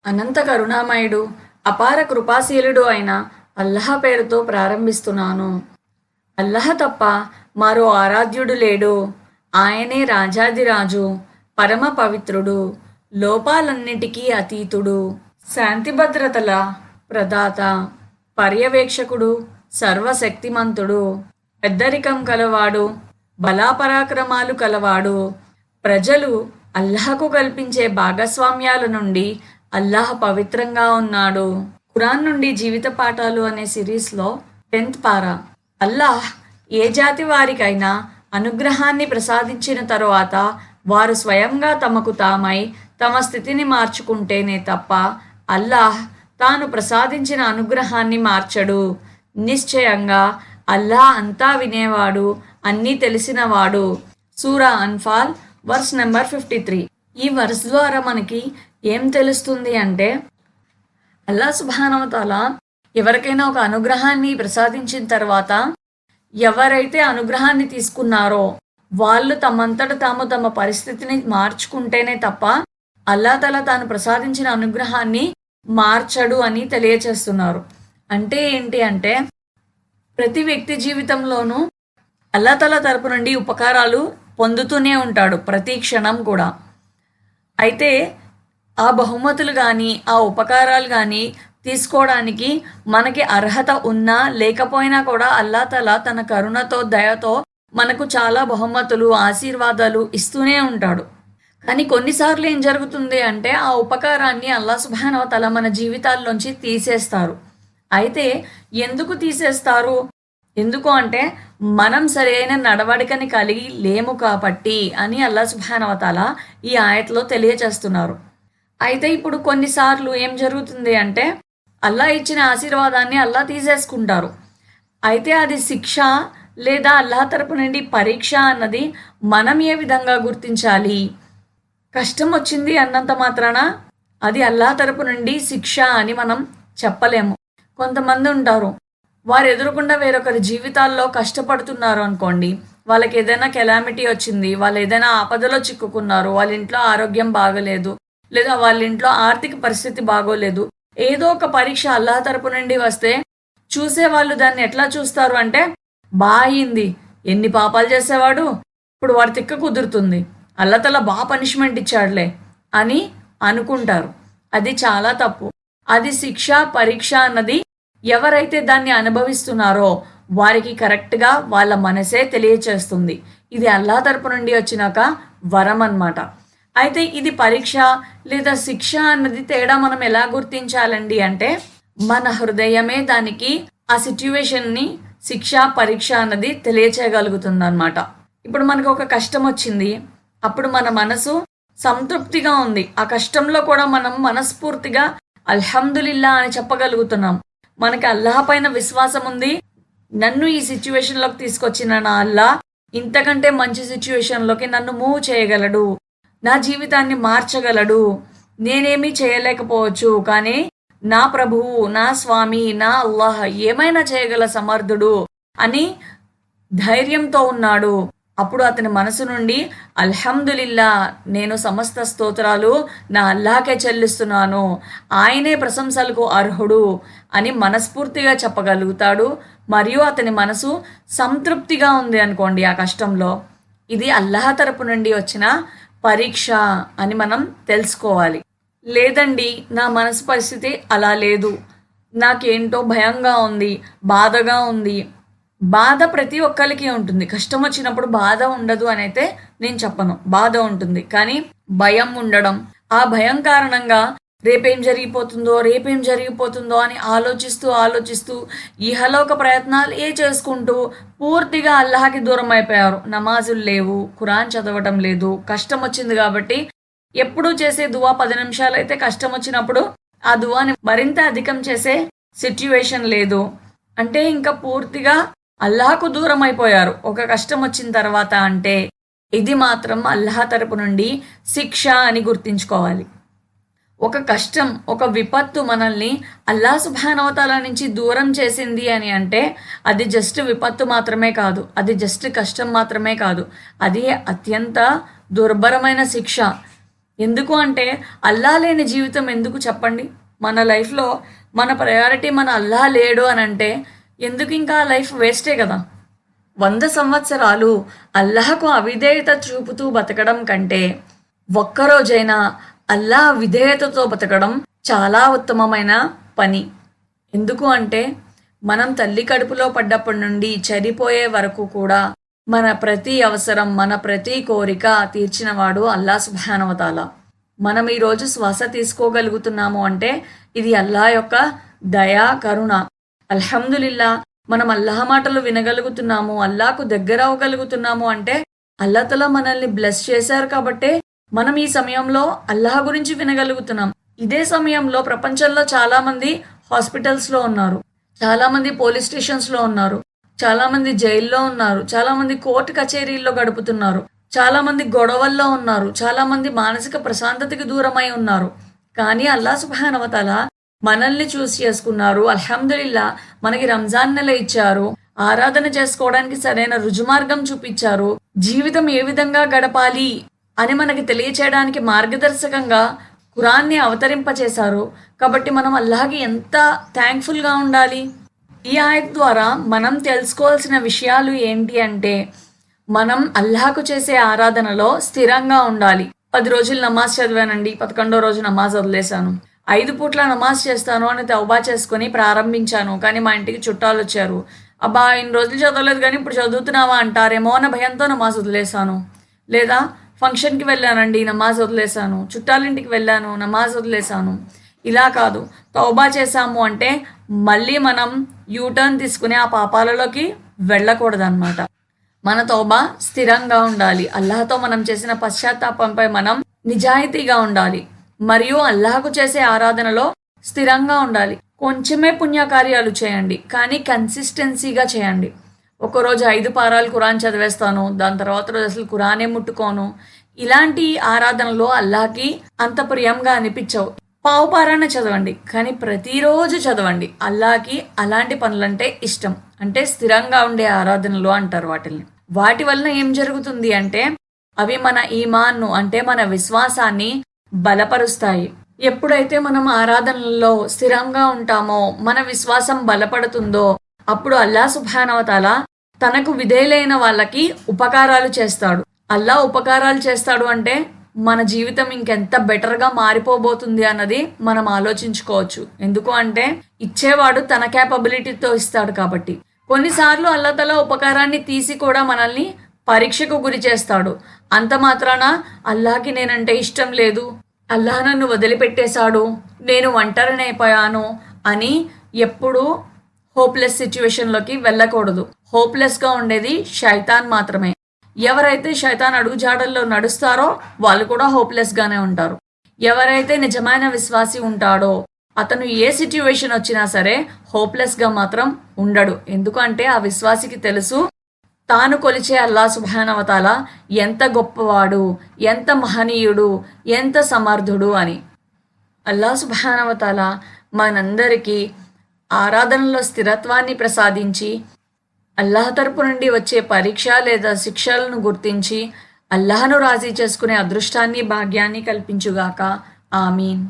అనంత కరుణామయుడు, అపార కృపాశీలుడు అయిన అల్లహ పేరుతో ప్రారంభిస్తున్నాను. అల్లహ తప్ప మరో ఆరాధ్యుడు లేడు. ఆయనే రాజాదిరాజు, పరమ పవిత్రుడు, లోపాలన్నిటికీ అతీతుడు, శాంతి భద్రతల ప్రదాత, పర్యవేక్షకుడు, సర్వశక్తిమంతుడు, పెద్దరికం కలవాడు, బలాపరాక్రమాలు కలవాడు. ప్రజలు అల్లాహకు కల్పించే భాగస్వామ్యాల నుండి అల్లాహ్ పవిత్రంగా ఉన్నాడు. ఖురాన్ నుండి జీవిత పాఠాలు అనే సిరీస్లో 10th పారా. అల్లాహ్ ఏ జాతి వారికైనా అనుగ్రహాన్ని ప్రసాదించిన తరువాత వారు స్వయంగా తమకు తామై తమ స్థితిని మార్చుకుంటేనే తప్ప అల్లాహ్ తాను ప్రసాదించిన అనుగ్రహాన్ని మార్చడు. నిశ్చయంగా అల్లాహ్ అంతా వినేవాడు, అన్నీ తెలిసినవాడు. సూరా అన్ఫాల్ వర్స్ నెంబర్ 53. ఈ వర్స్ ద్వారా మనకి ఏం తెలుస్తుంది అంటే, అల్లాహ్ సుబ్హానహు వ తఆలా ఎవరికైనా ఒక అనుగ్రహాన్ని ప్రసాదించిన తర్వాత ఎవరైతే అనుగ్రహాన్ని తీసుకున్నారో వాళ్ళు తమంతట తాము తమ పరిస్థితిని మార్చుకుంటేనే తప్ప అల్లాహ్ తఆలా తాను ప్రసాదించిన అనుగ్రహాన్ని మార్చడు అని తెలియచేస్తున్నారు. అంటే ఏంటి అంటే, ప్రతి వ్యక్తి జీవితంలోనూ అల్లాహ్ తఆలా తరపు నుండి ఉపకారాలు పొందుతూనే ఉంటాడు ప్రతి క్షణం కూడా. అయితే ఆ బహుమతులు కానీ ఆ ఉపకారాలు కానీ తీసుకోవడానికి మనకి అర్హత ఉన్నా లేకపోయినా కూడా అల్లాహ్ తఆలా తన కరుణతో దయతో మనకు చాలా బహుమతులు ఆశీర్వాదాలు ఇస్తూనే ఉంటాడు. కానీ కొన్నిసార్లు ఏం జరుగుతుంది అంటే ఆ ఉపకారాన్ని అల్లాహ్ సుబ్హానహు వ తఆలా మన జీవితాల్లోంచి తీసేస్తారు. అయితే ఎందుకు తీసేస్తారు? ఎందుకు అంటే మనం సరైన నడవడికని కలిగి లేము కాబట్టి అని అల్లాహ్ సుబ్హానహు వ తఆలా ఈ ఆయత్లో తెలియచేస్తున్నారు. అయితే ఇప్పుడు కొన్నిసార్లు ఏం జరుగుతుంది అంటే అల్లాహ్ ఇచ్చిన ఆశీర్వాదాన్ని అల్లాహ్ తీసేసుకుంటారు. అయితే అది శిక్ష లేదా అల్లాహ్ తరపు నుండి పరీక్ష అన్నది మనం ఏ విధంగా గుర్తించాలి? కష్టం వచ్చింది అన్నంత మాత్రాన అది అల్లాహ్ తరపు నుండి శిక్ష అని మనం చెప్పలేము. కొంతమంది ఉంటారు, వారు ఎదురుకుండా వేరొకరి జీవితాల్లో కష్టపడుతున్నారు అనుకోండి, వాళ్ళకి ఏదైనా కెలామిటీ వచ్చింది, వాళ్ళు ఏదైనా ఆపదలో చిక్కుకున్నారు, వాళ్ళ ఇంట్లో ఆరోగ్యం బాగలేదు, లేదా వాళ్ళ ఇంట్లో ఆర్థిక పరిస్థితి బాగోలేదు, ఏదో ఒక పరీక్ష అల్లాహ్ తరపు నుండి వస్తే చూసే వాళ్ళు దాన్ని ఎట్లా చూస్తారు అంటే, బాయింది, ఎన్ని పాపాలు చేసేవాడు, ఇప్పుడు వాడి తిక్క కుదురుతుంది, అల్లాహ్ తఆలా బాగా పనిష్మెంట్ ఇచ్చాడులే అని అనుకుంటారు. అది చాలా తప్పు. అది శిక్ష పరీక్ష అన్నది ఎవరైతే దాన్ని అనుభవిస్తున్నారో వారికి కరెక్ట్గా వాళ్ళ మనసే తెలియచేస్తుంది. ఇది అల్లాహ్ తరపు నుండి వచ్చినాక వరం అన్నమాట. అయితే ఇది పరీక్ష లేదా శిక్ష అన్నది తేడా మనం ఎలా గుర్తించాలండి అంటే, మన హృదయమే దానికి ఆ సిచ్యువేషన్ని శిక్ష పరీక్ష అన్నది తెలియచేయగలుగుతుంది అన్నమాట. ఇప్పుడు మనకు ఒక కష్టం వచ్చింది, అప్పుడు మన మనసు సంతృప్తిగా ఉంది, ఆ కష్టంలో కూడా మనం మనస్ఫూర్తిగా అల్హమ్దులిల్లా అని చెప్పగలుగుతున్నాం. మనకి అల్లాహ్ పైన విశ్వాసం ఉంది, నన్ను ఈ సిచ్యువేషన్లోకి తీసుకొచ్చిన నా అల్లాహ్ ఇంతకంటే మంచి సిచ్యువేషన్లోకి నన్ను మూవ్ చేయగలడు, నా జీవితాన్ని మార్చగలడు. నేనేమీ చేయలేకపోవచ్చు, కానీ నా ప్రభువు, నా స్వామి, నా అల్లాహ్ ఏమైనా చేయగల సమర్థుడు అని ధైర్యంతో ఉన్నాడు. అప్పుడు అతని మనసు నుండి అల్హమ్దులిల్లా, నేను సమస్త స్తోత్రాలు నా అల్లాహకే చెల్లిస్తున్నాను, ఆయనే ప్రశంసలకు అర్హుడు అని మనస్ఫూర్తిగా చెప్పగలుగుతాడు. మరియు అతని మనసు సంతృప్తిగా ఉంది అనుకోండి ఆ కష్టంలో, ఇది అల్లాహ్ తరపు నుండి వచ్చిన పరీక్ష అని మనం తెలుసుకోవాలి. లేదండి, నా మనసు పరిస్థితి అలా లేదు, నాకేంటో భయంగా ఉంది, బాధగా ఉంది. బాధ ప్రతి ఒక్కరికి ఉంటుంది. కష్టం వచ్చినప్పుడు బాధ ఉండదు అని అయితే నేను చెప్పను, బాధ ఉంటుంది. కానీ భయం ఉండడం, ఆ భయం కారణంగా రేపేం జరిగిపోతుందో అని ఆలోచిస్తూ ఇహలోక ప్రయత్నాలు చేసుకుంటూ పూర్తిగా అల్లాహకి దూరం అయిపోయారు. నమాజులు లేవు, ఖురాన్ చదవటం లేదు. కష్టం వచ్చింది కాబట్టి ఎప్పుడూ చేసే దువా 10 నిమిషాలు అయితే కష్టం వచ్చినప్పుడు ఆ దువాని మరింత అధికం చేసే సిచ్యువేషన్ లేదు. అంటే ఇంకా పూర్తిగా అల్లాహకు దూరం అయిపోయారు ఒక కష్టం వచ్చిన తర్వాత. అంటే ఇది మాత్రం అల్లాహ్ తరపు నుండి శిక్ష అని గుర్తించుకోవాలి. ఒక కష్టం, ఒక విపత్తు మనల్ని అల్లాహ్ సుబ్హానహు వ తఆలా నుంచి దూరం చేసింది అని అంటే అది జస్ట్ విపత్తు మాత్రమే కాదు, అది జస్ట్ కష్టం మాత్రమే కాదు, అది అత్యంత దుర్భరమైన శిక్ష. ఎందుకు అంటే అల్లా లేని జీవితం ఎందుకు చెప్పండి? మన లైఫ్లో మన ప్రయారిటీ మన అల్లా లేడు అని అంటే ఎందుకు ఇంకా లైఫ్ వేస్టే కదా. 100 సంవత్సరాలు అల్లాహకు అవిధేయత చూపుతూ బతకడం కంటే ఒక్కరోజైనా అల్లాహ్ విధేయతతో బతకడం చాలా ఉత్తమమైన పని. ఎందుకు అంటే మనం తల్లి కడుపులో పడ్డప్పటి నుండి చనిపోయే వరకు కూడా మన ప్రతి అవసరం, మన ప్రతి కోరిక తీర్చినవాడు అల్లాహ్ సుబ్హానహు వ తఆలా. మనం ఈరోజు శ్వాస తీసుకోగలుగుతున్నాము అంటే ఇది అల్లాహ్ యొక్క దయా, కరుణ. అల్హమ్దులిల్లా మనం అల్లాహ్ మాటలు వినగలుగుతున్నాము, అల్లాహకు దగ్గర అవ్వగలుగుతున్నాము అంటే అల్లాహ్ తఆలా మనల్ని బ్లెస్ చేశారు కాబట్టే మనం ఈ సమయంలో అల్లాహ్ గురించి వినగలుగుతున్నాం. ఇదే సమయంలో ప్రపంచంలో చాలా మంది హాస్పిటల్స్లో ఉన్నారు, చాలా మంది పోలీస్ స్టేషన్స్లో ఉన్నారు, చాలా మంది జైల్లో ఉన్నారు, చాలా మంది కోర్టు కచేరీల్లో గడుపుతున్నారు, చాలా మంది గొడవల్లో ఉన్నారు, చాలా మంది మానసిక ప్రశాంతతకి దూరమై ఉన్నారు. కానీ అల్లాహ్ సుబ్హానహు వ తఆలా మనల్ని చూస్ చేసుకున్నారు. అల్హమ్దులిల్లా మనకి రంజాన్ నెల ఇచ్చారు, ఆరాధన చేసుకోవడానికి సరైన రుజుమార్గం చూపించారు, జీవితం ఏ విధంగా గడపాలి అని మనకి తెలియచేయడానికి మార్గదర్శకంగా ఖురాన్ని అవతరింపచేశారు. కాబట్టి మనం అల్లాహకి ఎంత థ్యాంక్ఫుల్గా ఉండాలి. ఈ ఆయత్ ద్వారా మనం తెలుసుకోవాల్సిన విషయాలు ఏంటి అంటే మనం అల్లాహకు చేసే ఆరాధనలో స్థిరంగా ఉండాలి. 10 రోజులు నమాజ్ చదివానండి, 11వ రోజు నమాజ్ వదిలేశాను. 5 పూట్ల నమాజ్ చేస్తాను అని తౌబా చేసుకొని ప్రారంభించాను. కానీ మా ఇంటికి చుట్టాలు వచ్చారు. అబ్బా ఇన్ని రోజులు చదవలేదు కానీ ఇప్పుడు చదువుతున్నావా అంటారేమో అన్న భయంతో నమాజ్ వదిలేశాను. లేదా ఫంక్షన్కి వెళ్ళానండి, నమాజ్ వదిలేశాను. చుట్టాలింటికి వెళ్ళాను, నమాజ్ వదిలేశాను. ఇలా కాదు, తౌబా చేశాము అంటే మళ్ళీ మనం యూటర్న్ తీసుకుని ఆ పాపాలలోకి వెళ్ళకూడదన్నమాట. మన తౌబా స్థిరంగా ఉండాలి. అల్లాహతో మనం చేసిన పశ్చాత్తాపంపై మనం నిజాయితీగా ఉండాలి. మరియు అల్లాహకు చేసే ఆరాధనలో స్థిరంగా ఉండాలి. కొంచెమే పుణ్యకార్యాలు చేయండి, కానీ కన్సిస్టెన్సీగా చేయండి. ఒకరోజు 5 పారాలు ఖురాన్ చదివేస్తాను, దాని తర్వాత రోజు అసలు ఖురానే ముట్టుకోను. ఇలాంటి ఆరాధనలో అల్లాహకి అంత ప్రియంగా అనిపించవు. పావు పారాన చదవండి, కానీ ప్రతిరోజు చదవండి. అల్లాహకి అలాంటి పనులంటే ఇష్టం. అంటే స్థిరంగా ఉండే ఆరాధనలు అంటారు వాటిని. వాటి వలన ఏం జరుగుతుంది అంటే అవి మన ఈమాన్ను అంటే మన విశ్వాసాన్ని బలపరుస్తాయి. ఎప్పుడైతే మనం ఆరాధనలలో స్థిరంగా ఉంటామో, మన విశ్వాసం బలపడుతుందో అప్పుడు అల్లాహ్ సుబ్హానహు వ తఆలా తనకు విధేయులైన వాళ్ళకి ఉపకారాలు చేస్తాడు. అల్లాహ్ ఉపకారాలు చేస్తాడు అంటే మన జీవితం ఇంకెంత బెటర్గా మారిపోబోతుంది అన్నది మనం ఆలోచించుకోవచ్చు. ఎందుకు అంటే ఇచ్చేవాడు తన క్యాపబిలిటీతో ఇస్తాడు కాబట్టి. కొన్నిసార్లు అల్లాహ్ తఆలా ఉపకారాన్ని తీసి కూడా మనల్ని పరీక్షకు గురి చేస్తాడు. అంత మాత్రాన అల్లాహకి నేనంటే ఇష్టం లేదు, అల్లాహ్ నన్ను వదిలిపెట్టేశాడు, నేను ఒంటరినైపోయాను అని ఎప్పుడు హోప్లెస్ సిచ్యువేషన్లోకి వెళ్ళకూడదు. హోప్లెస్గా ఉండేది శైతాన్ మాత్రమే. ఎవరైతే శైతాన్ అడుగుజాడల్లో నడుస్తారో వాళ్ళు కూడా హోప్లెస్గానే ఉంటారు. ఎవరైతే నిజమైన విశ్వాసి ఉంటాడో అతను ఏ సిచ్యువేషన్ వచ్చినా సరే హోప్లెస్గా మాత్రం ఉండడు. ఎందుకంటే ఆ విశ్వాసికి తెలుసు తాను కొలిచే అల్లాహ్ సుబ్హానహు వ తఆలా ఎంత గొప్పవాడు, ఎంత మహనీయుడు, ఎంత సమర్థుడు అని. అల్లాహ్ సుబ్హానహు వ తఆలా మనందరికీ ఆరాధనలో స్థిరత్వాన్ని ప్రసాదించి అల్లాహ్ తరపు నుండి వచ్చే పరీక్ష లేదా శిక్షలను గుర్తించి అల్లాహ్ను రాజీ చేసుకునే అదృష్టాన్ని, భాగ్యాన్ని కల్పించుగాక. ఆమీన్.